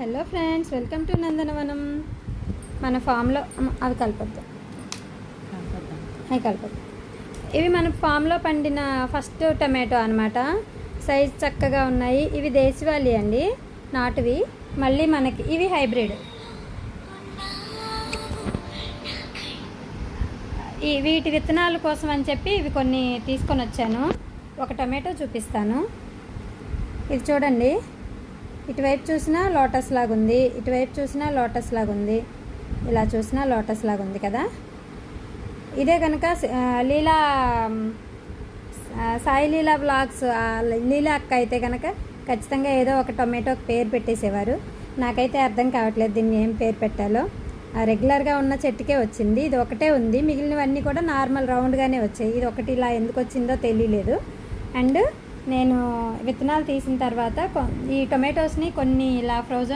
Hello friends, welcome to నందనవనం. మన ఫామ్లో అవి కలపద్దు. ఇవి మన ఫామ్లో పండిన ఫస్ట్ టమాటో అనమాట. సైజ్ చక్కగా ఉన్నాయి. ఇవి దేశవాళీ అండి, నాటువి. మళ్ళీ మనకి ఇవి హైబ్రిడ్. వీటి విత్తనాల కోసం అని చెప్పి ఇవి కొన్ని తీసుకొని వచ్చాను. ఒక టమాటో చూపిస్తాను. ఇది చూడండి, ఇటువైపు చూసినా లోటస్ లాగా ఉంది, ఇటువైపు చూసినా లోటస్ లాగా ఉంది, ఇలా చూసినా లోటస్ లాగా ఉంది కదా. ఇదే కనుక లీలా సాయి లీలా వ్లాగ్స్ లీలా అక్క అయితే కనుక ఖచ్చితంగా ఏదో ఒక టొమాటోకి పేరు పెట్టేసేవారు. నాకైతే అర్థం కావట్లేదు దీన్ని ఏం పేరు పెట్టాలో. రెగ్యులర్గా ఉన్న చెట్టుకే వచ్చింది, ఇది ఒకటే ఉంది. మిగిలినవన్నీ కూడా నార్మల్ రౌండ్గానే వచ్చాయి. ఇది ఒకటి ఇలా ఎందుకు వచ్చిందో తెలియలేదు. అండ్ నేను విత్తనాలు తీసిన తర్వాత ఈ టొమాటోస్ని కొన్ని ఇలా ఫ్రోజన్